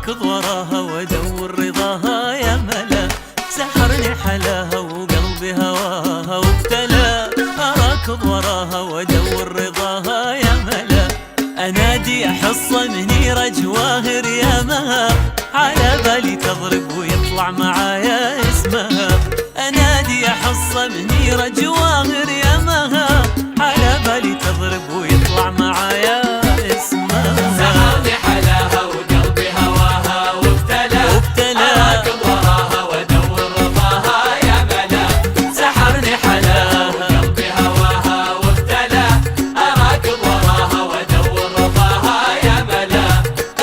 اراكض وراها وادور رضاها يا ملا، سحرني حلاها وقلبي هواها وابتلى. اراكض وراها وادور رضاها يا ملا، انادي احصه منيره جواهر يا مها، على بالي تضرب ويطلع معايا اسمها. انادي احصه منيره جواهر يا مها، على بالي تضرب ويطلع معايا اسمها. سحرني حلاها وقلبي هواها وابتلى. اراكض وراها وادور رضاها يا ملا، سحرني حلاها وقلبي هواها وابتلى. اراكض وراها وادور رضاها يا ملا،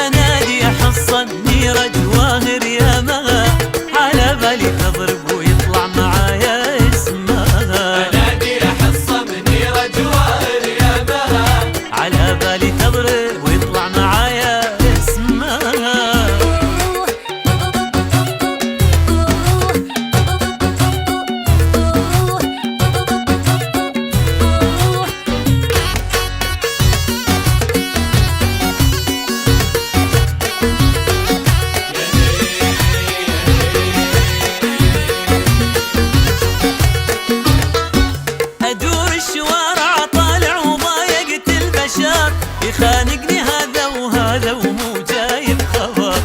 انادي احصه منيره جواهر يا مها، على بالي تضرب ويطلع معايا اسمها. انادي احصه منيره جواهر يا مها، على بالي تضرب ويطلع معايا اسمها. ادور الشوارع طالع وضايقت البشر، يخانقني هذا وهذا ومو جايب خبر.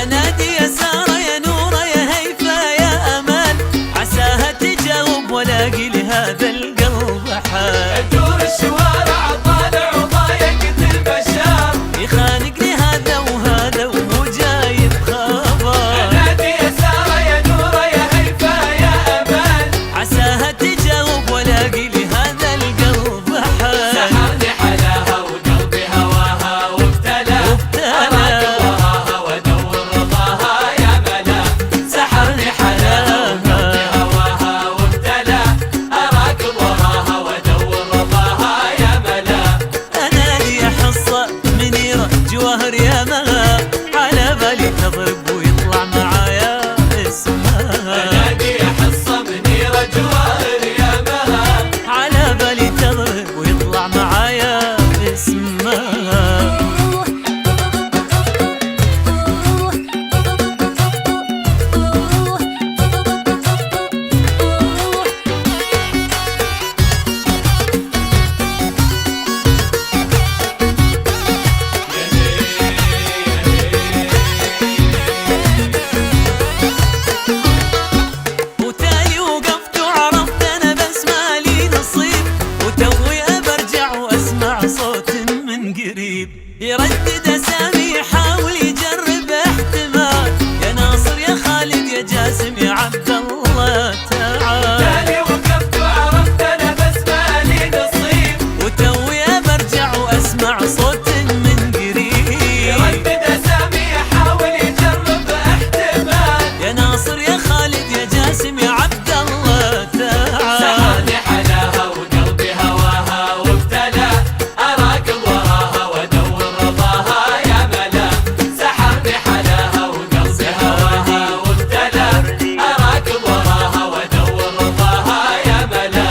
انادي يا ساره يا نوره يا هيفا يا امال، عساها تجاوب والاقي لهذا القلب حال. ادور الشوارع طالع وضايقت البشر، يخانقني هذا وهذا ومو جايب خبر. انادي يا ساره يا نوره يا هيفا يا امال، عساها تجاوب والاقي لهذا القلب حال. سحرني حلاها وقلبي هواها وابتلى. اراكض وراها وادور رضاها يا ملا، سحرني حلاها وقلبي هواها وابتلى. اراكض وراها وادور رضاها يا ملا، انادي احصه منيره جواهر يا مها، على بالي تضرب ويطلع معايا اسمها. انادي احصه منيره جواهر يا مها، على بالي تضرب ويطلع معايا اسمها. وتالي وقفت وعرفت انا بس مالي نصيب، وتوي برجع واسمع صوت من قريب يردد اسامي يحاول يجرب احتمال. يا ناصر يا خالد يا جاسم يا عبد الله تعال. تالي وقفت وعرفت انا بس مالي نصيب، وتوي برجع واسمع صوت من قريب يردد اسامي يحاول يجرب احتمال. يا ناصر يا خالد يا جاسم يا عبد الله تعال. سحرني حلاها وقلبي هواها وابتلى. اراكض وراها وادور رضاها يا ملا، سحرني حلاها وقلبي هواها وابتلى. اراكض وراها وادور رضاها يا ملا،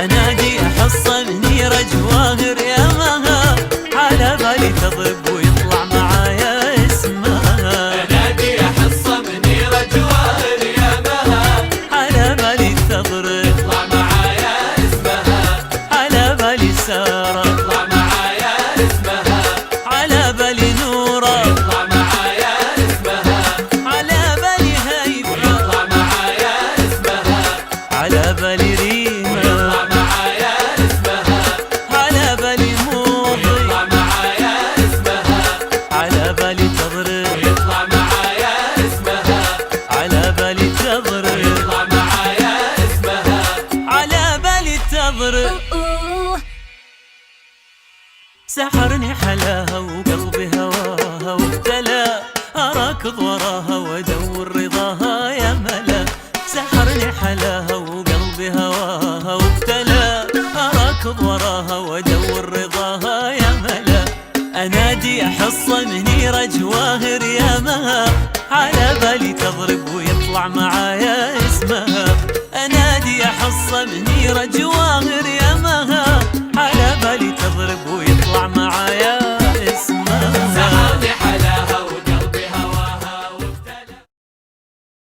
انادي احصه منيره جواهر يا مها، على بالي تضرب ويطلع معايا اسمها. انادي احصه منيره جواهر يا مها، على بالي تضرب اطلع معايا اسمها. على بالي ساره، اطلع معايا اسمها، على بالي نوره، اطلع معايا اسمها. على بالي هيفا، ويطلع معايا اسمها، على بالي ريما، ويطلع معايا اسمها. على بالي موضي، ويطلع معايا اسمها، على بالي تضرب، ويطلع معايا اسمها. على بالي تضرب، ويطلع معايا اسمها، على بالي تضرب. سحرني حلاها وقلبي هواها وابتلى. اراكض وراها وادور رضاها يا ملا، سحرني حلاها وقلبي هواها وابتلى. اراكض وراها وادور رضاها يا ملا، انادي احصه منيره جواهر يا مها، على بالي تضرب ويطلع معايا اسمها. انادي احصه منيره جواهر